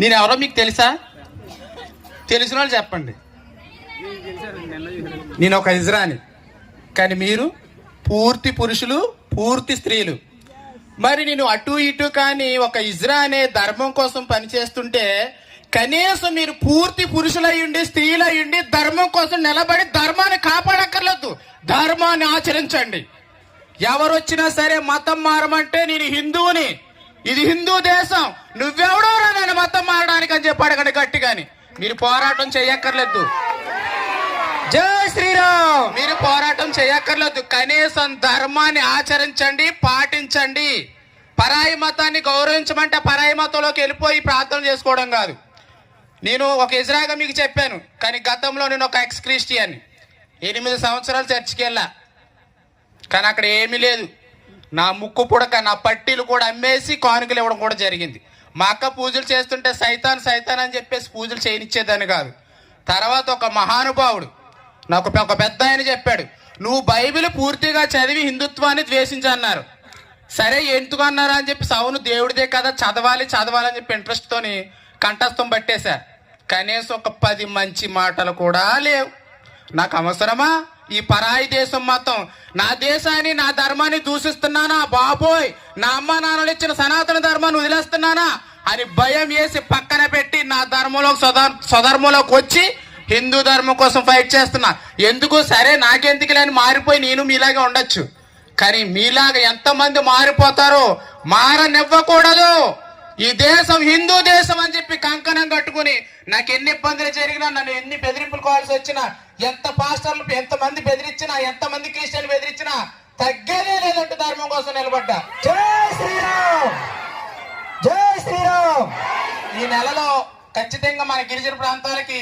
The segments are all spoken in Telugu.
నేను ఎవరో మీకు తెలుసా? తెలిసిన వాళ్ళు చెప్పండి. నేను ఒక ఇజ్రాని, కానీ మీరు పూర్తి పురుషులు, పూర్తి స్త్రీలు. మరి నేను అటు ఇటు కానీ ఒక ఇజ్రా అనే ధర్మం కోసం పనిచేస్తుంటే కనీసం మీరు పూర్తి పురుషులయ్యుండి, స్త్రీలయ్యుండి ధర్మం కోసం నిలబడి ధర్మాన్ని కాపాడక్కర్లేదు, ధర్మాన్ని ఆచరించండి. ఎవరు వచ్చినా సరే మతం మారమంటే నేను హిందువుని, ఇది హిందూ దేశం, నువ్వెవడోరా నన్ను మతం మారడానికి అని చెప్పి అడగండి గట్టిగాని. మీరు పోరాటం చేయక్కర్లేదు. జై శ్రీరామ్. మీరు పోరాటం చేయక్కర్లేదు, కనీసం ధర్మాన్ని ఆచరించండి, పాటించండి. పరాయి మతాన్ని గౌరవించమంటే పరాయి మతంలోకి వెళ్ళిపోయి ప్రార్థన చేసుకోవడం కాదు. నేను ఒక ఇజ్రాగా మీకు చెప్పాను, కానీ గతంలో నేను ఒక ఎక్స్ క్రిస్టియన్. 8 సంవత్సరాలు చర్చికి వెళ్ళా, కానీ అక్కడ ఏమీ లేదు. నా ముక్కు పుడక, నా పట్టీలు కూడా అమ్మేసి కానుకలు ఇవ్వడం కూడా జరిగింది. మా అక్క పూజలు చేస్తుంటే సైతాన్ సైతాన్ అని చెప్పేసి పూజలు చేయనిచ్చేదాన్ని కాదు. తర్వాత ఒక మహానుభావుడు నాకు ఒక పెద్ద ఆయన చెప్పాడు, నువ్వు బైబిల్ పూర్తిగా చదివి హిందుత్వాన్ని ద్వేషించన్నారు. సరే ఎందుకు అన్నారా అని చెప్పి, అవును దేవుడిదే కదా, చదవాలి చదవాలి అని చెప్పి ఇంట్రెస్ట్తోని కంఠస్థం పట్టేశా. కనీసం ఒక 10 మంచి మాటలు కూడా లేవు. నాకు అవసరమా ఈ పరాయి దేశం మతం? నా దేశాన్ని, నా ధర్మాన్ని దూషిస్తున్నానా బాబోయ్, నా అమ్మ నాన్నలు ఇచ్చిన సనాతన ధర్మాన్ని వదిలేస్తున్నానా అని భయం వేసి పక్కన పెట్టి నా ధర్మంలోకి స్వధర్మంలోకి వచ్చి హిందూ ధర్మం కోసం ఫైట్ చేస్తున్నా. ఎందుకు? సరే నాకెందుకు లేని మారిపోయి నేను మీలాగే ఉండొచ్చు, కానీ మీలాగా ఎంతమంది మారిపోతారో మారనివ్వకూడదు. ఈ దేశం హిందూ దేశం అని చెప్పి కంకణం కట్టుకుని నాకు ఎన్ని ఇబ్బందులు జరిగినా, నన్ను ఎన్ని బెదిరింపులు కావాల్సి వచ్చినా, ఎంత పాస్టర్లు ఎంతమంది బెదిరించినా, ఎంతమంది క్రిస్టియన్లు బెదిరించినా తగ్గేదే లేదంటూ ధర్మం కోసం నిలబడ్డా. జై శ్రీరామ్. జై శ్రీరామ్. ఈ నెలలో ఖచ్చితంగా మన గిరిజన ప్రాంతాలకి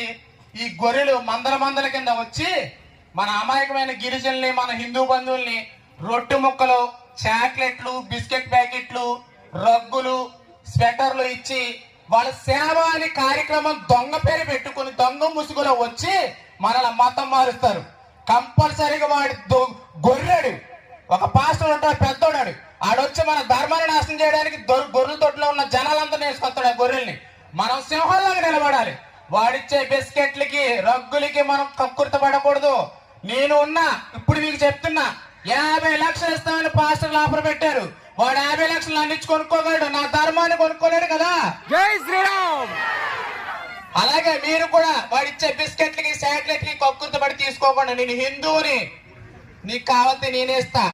ఈ గొర్రెలు మందల కింద వచ్చి మన అమాయకమైన గిరిజనుల్ని, మన హిందూ బంధువుల్ని రొట్టె ముక్కలు, చాక్లెట్లు, బిస్కెట్ ప్యాకెట్లు, రగ్గులు, స్వెటర్లు ఇచ్చి వాళ్ళ సేవ అని కార్యక్రమం దొంగ పేరు పెట్టుకుని దొంగ ముసుగులో వచ్చి మనల్ని మతం మారుస్తారు. కంపల్సరీగా వాడి గొర్రెడు ఒక పాస్టర్ ఉంటాడు, పెద్దోడాడు, ఆడొచ్చి మన ధర్మాన్ని నాశనం చేయడానికి గొర్రెల తోటలో ఉన్న జనాలందరూ వేసుకొస్తాడు ఆ గొర్రెల్ని. మనం సింహాల్లాగా నిలబడాలి. వాడిచ్చే బిస్కెట్లకి, రగ్గులకి మనం కక్కుర్త పడకూడదు. నేను ఉన్నా, ఇప్పుడు మీకు చెప్తున్నా, 50 లక్షలు ఇస్తామని పాస్టర్లు ఆఫర్ పెట్టారు. వాడు 50 లక్షలు అందించి కొనుక్కోగలడు, నా ధర్మాన్ని కొనుక్కోలేడు కదా. జై శ్రీరామ్. అలాగే మీరు కూడా వాడిచ్చే బిస్కెట్లకి, చాక్లెట్లకి కక్కుర్త పడి తీసుకోకుండా, నేను హిందువుని, నీకు కావాల్సి నేనేస్తా.